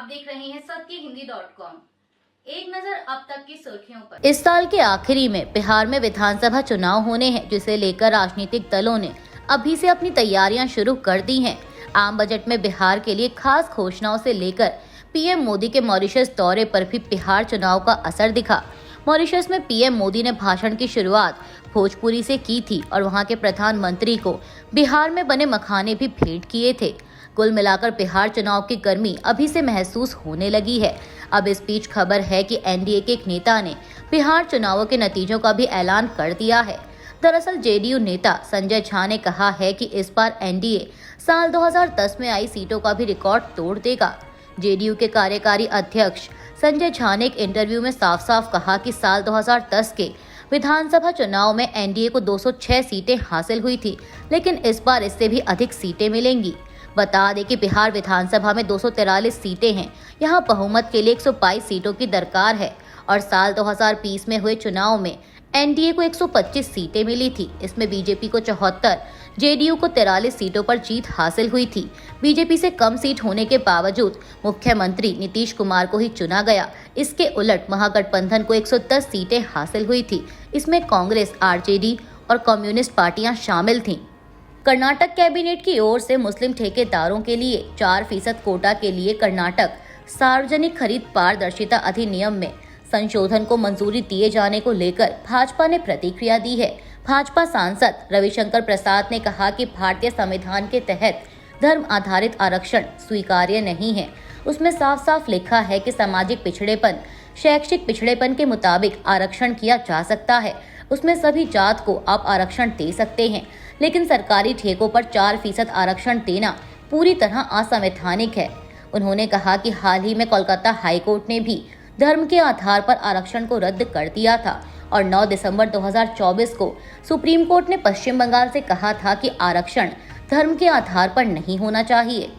आप देख रहे हैं सत्यहिंदी.com। एक नजर अब तक की सुर्खियों पर। इस साल के आखिरी में बिहार में विधानसभा चुनाव होने हैं, जिसे लेकर राजनीतिक दलों ने अभी से अपनी तैयारियां शुरू कर दी हैं। आम बजट में बिहार के लिए खास घोषणाओं से लेकर पीएम मोदी के मॉरिशस दौरे पर भी बिहार चुनाव का असर दिखा। मॉरिशस में पीएम मोदी ने भाषण की शुरुआत भोजपुरी से की थी और वहां के प्रधानमंत्री को बिहार में बने मखाने भी भेंट किए थे। कुल मिलाकर बिहार चुनाव की गर्मी अभी से महसूस होने लगी है। अब इस बीच खबर है कि एनडीए के एक नेता ने बिहार चुनावों के नतीजों का भी ऐलान कर दिया है। दरअसल जेडीयू नेता संजय झा ने कहा है कि इस बार एनडीए साल 2010 में आई सीटों का भी रिकॉर्ड तोड़ देगा। जेडीयू के कार्यकारी अध्यक्ष संजय झा ने एक इंटरव्यू में साफ साफ कहा कि साल 2010 के विधानसभा चुनाव में एनडीए को 206 सीटें हासिल हुई थी, लेकिन इस बार इससे भी अधिक सीटें मिलेंगी। बता दें कि बिहार विधानसभा में 243 सीटें हैं। यहां बहुमत के लिए 122 सीटों की दरकार है और साल 2020 में हुए चुनाव में एनडीए को 125 सीटें मिली थी। इसमें बीजेपी को 74, जेडीयू को 43 सीटों पर जीत हासिल हुई थी। बीजेपी से कम सीट होने के बावजूद मुख्यमंत्री नीतीश कुमार को ही चुना गया। इसके उलट महागठबंधन को 110 सीटें हासिल हुई थी। इसमें कांग्रेस, आरजेडी और कम्युनिस्ट पार्टियां शामिल थीं। कर्नाटक कैबिनेट की ओर से मुस्लिम ठेकेदारों के लिए 4% कोटा के लिए कर्नाटक सार्वजनिक खरीद पारदर्शिता अधिनियम में संशोधन को मंजूरी दिए जाने को लेकर भाजपा ने प्रतिक्रिया दी है। भाजपा सांसद रविशंकर प्रसाद ने कहा कि भारतीय संविधान के तहत धर्म आधारित आरक्षण स्वीकार्य नहीं है। उसमें साफ साफ लिखा है कि सामाजिक पिछड़ेपन, शैक्षिक पिछड़ेपन के मुताबिक आरक्षण किया जा सकता है। उसमें सभी जात को आप आरक्षण दे सकते हैं, लेकिन सरकारी ठेकों पर 4% आरक्षण देना पूरी तरह असंवैधानिक है। उन्होंने कहा कि हाल ही में कोलकाता हाईकोर्ट ने भी धर्म के आधार पर आरक्षण को रद्द कर दिया था और 9 दिसंबर 2024 को सुप्रीम कोर्ट ने पश्चिम बंगाल से कहा था कि आरक्षण धर्म के आधार पर नहीं होना चाहिए।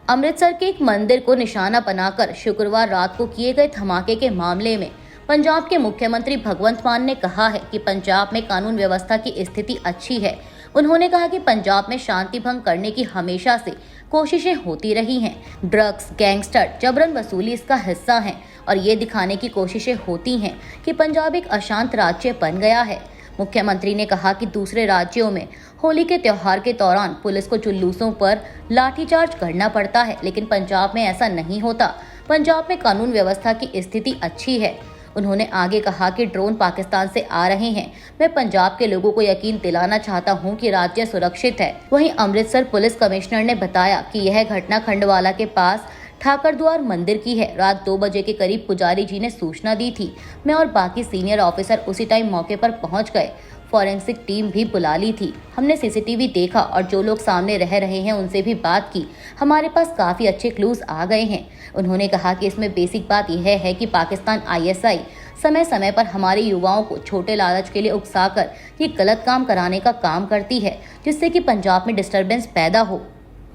अमृतसर के एक मंदिर को निशाना बनाकर शुक्रवार रात को किए गए धमाके के मामले में पंजाब के मुख्यमंत्री भगवंत मान ने कहा है कि पंजाब में कानून व्यवस्था की स्थिति अच्छी है। उन्होंने कहा कि पंजाब में शांति भंग करने की हमेशा से कोशिशें होती रही हैं। ड्रग्स, गैंगस्टर, जबरन वसूली इसका हिस्सा हैं और ये दिखाने की कोशिशें होती हैं कि पंजाब एक अशांत राज्य बन गया है। मुख्यमंत्री ने कहा कि दूसरे राज्यों में होली के त्योहार के दौरान पुलिस को जुलूसों पर लाठीचार्ज करना पड़ता है, लेकिन पंजाब में ऐसा नहीं होता। पंजाब में कानून व्यवस्था की स्थिति अच्छी है। उन्होंने आगे कहा कि ड्रोन पाकिस्तान से आ रहे हैं। मैं पंजाब के लोगों को यकीन दिलाना चाहता हूं कि राज्य सुरक्षित है। वहीं अमृतसर पुलिस कमिश्नर ने बताया कि यह घटना खंडवाला के पास ठाकरद्वार मंदिर की है। रात 2 बजे के करीब पुजारी जी ने सूचना दी थी। मैं और बाकी सीनियर ऑफिसर उसी टाइम मौके पर पहुंच गए। फॉरेंसिक टीम भी बुला ली थी। हमने सीसीटीवी देखा और जो लोग सामने रह रहे हैं उनसे भी बात की। हमारे पास काफ़ी अच्छे क्लूज आ गए हैं। उन्होंने कहा कि इसमें बेसिक बात यह है कि पाकिस्तान आईएसआई समय समय पर हमारे युवाओं को छोटे लालच के लिए उकसाकर ये गलत काम कराने का काम करती है, जिससे कि पंजाब में डिस्टर्बेंस पैदा हो।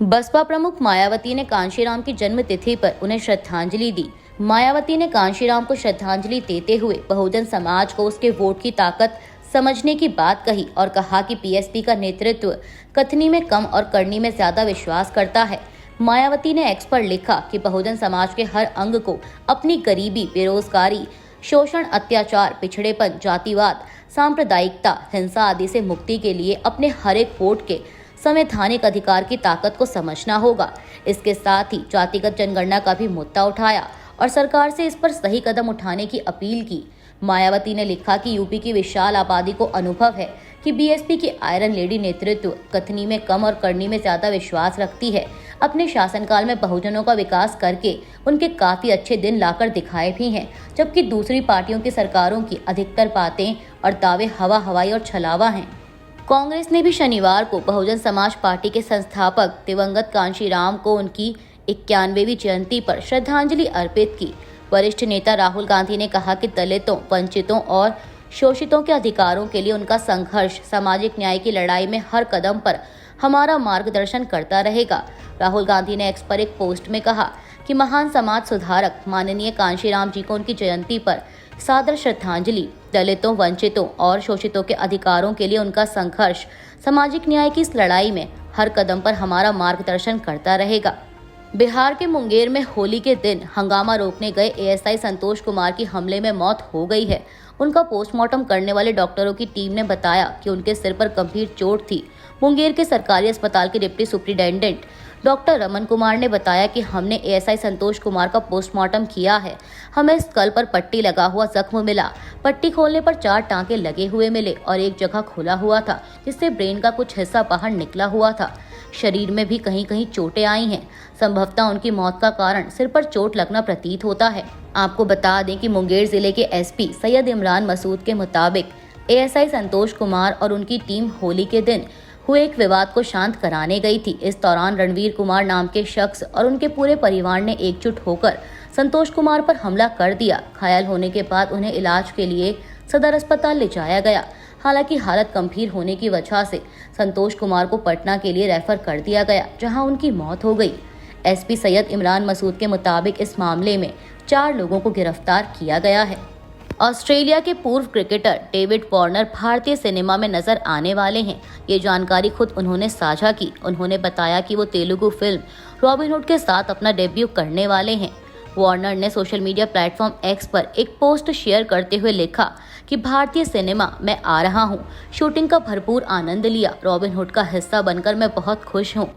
बसपा प्रमुख मायावती ने कांशीराम की जन्म तिथि पर उन्हें श्रद्धांजलि दी। मायावती ने कांशीराम को श्रद्धांजलि देते हुए बहुजन समाज को उसके वोट की ताकत समझने की बात कही और कहा कि पीएसपी का नेतृत्व कथनी में कम और करनी में ज्यादा विश्वास करता है। मायावती ने एक्स पर लिखा कि बहुजन समाज के हर अंग को अपनी गरीबी, बेरोजगारी, शोषण, अत्याचार, पिछड़ेपन, जातिवाद, सांप्रदायिकता, हिंसा आदि से मुक्ति के लिए अपने हर एक वोट के संवैधानिक अधिकार की ताकत को समझना होगा। इसके साथ ही जातिगत जनगणना का भी मुद्दा उठाया और सरकार से इस पर सही कदम उठाने की अपील की। मायावती ने लिखा कि यूपी की विशाल आबादी को अनुभव है कि बीएसपी की आयरन लेडी नेतृत्व कथनी में कम और करनी में ज्यादा विश्वास रखती है। अपने शासनकाल में बहुजनों का विकास करके उनके काफी अच्छे दिन लाकर दिखाए भी हैं, जबकि दूसरी पार्टियों की सरकारों की अधिकतर बातें और दावे हवा हवाई और छलावा हैं। कांग्रेस ने भी शनिवार को बहुजन समाज पार्टी के संस्थापक दिवंगत कांशीराम को उनकी 91वीं जयंती पर श्रद्धांजलि अर्पित की। वरिष्ठ नेता राहुल गांधी ने कहा कि दलितों, वंचितों और शोषितों के अधिकारों के लिए उनका संघर्ष सामाजिक न्याय की लड़ाई में हर कदम पर हमारा मार्गदर्शन करता रहेगा। राहुल गांधी ने एक्स पर एक पोस्ट में कहा कि महान समाज सुधारक माननीय कांशीराम जी को उनकी जयंती पर सादर श्रद्धांजलि। दलितों, वंचितों और शोषितों के अधिकारों के लिए उनका संघर्ष सामाजिक न्याय की इस लड़ाई में हर कदम पर हमारा मार्गदर्शन करता रहेगा। बिहार के मुंगेर में होली के दिन हंगामा रोकने गए एएसआई संतोष कुमार की हमले में मौत हो गई है। उनका पोस्टमार्टम करने वाले डॉक्टरों की टीम ने बताया कि उनके सिर पर गंभीर चोट थी। मुंगेर के सरकारी अस्पताल के deputy superintendent doctor Raman Kumar ने बताया कि हमने एएसआई संतोष कुमार का पोस्टमार्टम किया है। हमें स्कल पर पट्टी लगा हुआ जख्म मिला। पट्टी खोलने पर 4 टांके लगे हुए मिले और एक जगह खुला हुआ था जिससे ब्रेन का कुछ हिस्सा बाहर निकला हुआ था। शरीर में भी कहीं कहीं चोटें आई हैं। संभवतः उनकी मौत का कारण सिर पर चोट लगना प्रतीत होता है। आपको बता दें कि मुंगेर जिले के एसपी सैयद इमरान मसूद के मुताबिक एएसआई संतोष कुमार और उनकी टीम होली के दिन हुए एक विवाद को शांत कराने गई थी। इस दौरान रणवीर कुमार नाम के शख्स और उनके पूरे परिवार ने एकजुट होकर संतोष कुमार पर हमला कर दिया। घायल होने के बाद उन्हें इलाज के लिए सदर अस्पताल ले जाया गया। हालांकि हालत गंभीर होने की वजह से संतोष कुमार को पटना के लिए रेफर कर दिया गया, जहां उनकी मौत हो गई। एसपी सैयद इमरान मसूद के मुताबिक इस मामले में 4 लोगों को गिरफ्तार किया गया है। ऑस्ट्रेलिया के पूर्व क्रिकेटर डेविड वार्नर भारतीय सिनेमा में नजर आने वाले हैं। ये जानकारी खुद उन्होंने साझा की। उन्होंने बताया कि वो तेलुगु फिल्म रॉबिन हुड के साथ अपना डेब्यू करने वाले हैं। वार्नर ने सोशल मीडिया प्लेटफॉर्म एक्स पर एक पोस्ट शेयर करते हुए लिखा कि भारतीय सिनेमा में आ रहा हूँ, शूटिंग का भरपूर आनंद लिया, रॉबिन हुड का हिस्सा बनकर मैं बहुत खुश हूँ।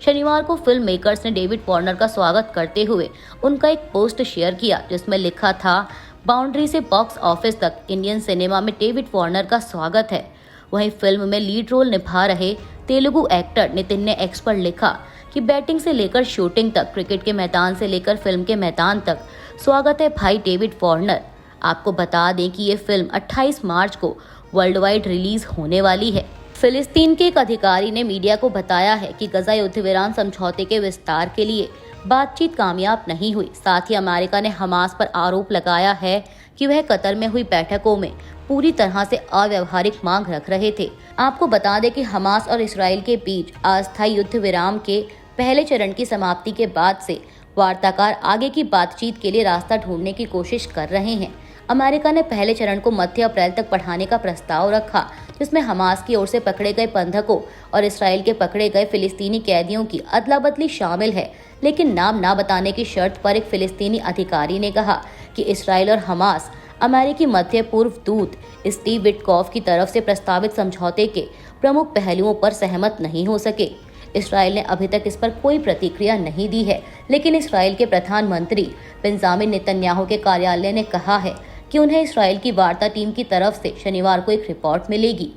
शनिवार को फिल्म मेकर्स ने डेविड वार्नर का स्वागत करते हुए उनका एक पोस्ट शेयर किया जिसमें लिखा था, बाउंड्री से बॉक्स ऑफिस तक इंडियन सिनेमा में डेविड वार्नर का स्वागत है। वहीं फिल्म में लीड रोल निभा रहे तेलुगु एक्टर नितिन ने एक्स पर लिखा कि बैटिंग से लेकर शूटिंग तक, क्रिकेट के मैदान से लेकर फिल्म के मैदान तक, स्वागत है भाई डेविड वार्नर। आपको बता दें कि ये फिल्म 28 मार्च को वर्ल्ड वाइड रिलीज होने वाली है। फिलिस्तीन के एक अधिकारी ने मीडिया को बताया है कि गजा युद्ध विराम समझौते के विस्तार के लिए बातचीत कामयाब नहीं हुई। साथ ही अमेरिका ने हमास पर आरोप लगाया है कि वह कतर में हुई बैठकों में पूरी तरह से अव्यावहारिक मांग रख रहे थे। आपको बता दें कि हमास और इसराइल के बीच अस्थायी युद्ध विराम के पहले चरण की समाप्ति के बाद से वार्ताकार आगे की बातचीत के लिए रास्ता ढूंढने की कोशिश कर रहे हैं। अमेरिका ने पहले चरण को मध्य अप्रैल तक बढ़ाने का प्रस्ताव रखा, जिसमें हमास की ओर से पकड़े गए बंधकों और इसराइल के पकड़े गए फिलिस्तीनी कैदियों की अदला बदली शामिल है। लेकिन नाम ना बताने की शर्त पर एक फिलिस्तीनी अधिकारी ने कहा कि इसराइल और हमास अमेरिकी मध्य पूर्व दूत स्टीव विटकॉफ की तरफ से प्रस्तावित समझौते के प्रमुख पहलुओं पर सहमत नहीं हो सके। इसराइल ने अभी तक इस पर कोई प्रतिक्रिया नहीं दी है, लेकिन इसराइल के प्रधानमंत्री बेंजामिन नेतन्याहू के कार्यालय ने कहा है कि उन्हें इसराइल की वार्ता टीम की तरफ से शनिवार को एक रिपोर्ट मिलेगी।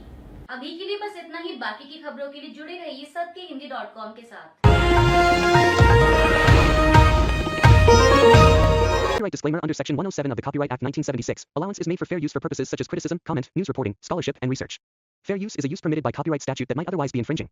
अभी के लिए बस इतना ही। बाकी की खबरों के लिए जुड़े रहिए सत्यहिंदी.com के साथ। Copyright disclaimer under Section 107 of the Copyright Act 1976. Allowance is made for fair use for purposes such as criticism, comment, news reporting, scholarship, and research. Fair use is a use permitted by copyright statute that might otherwise be infringing.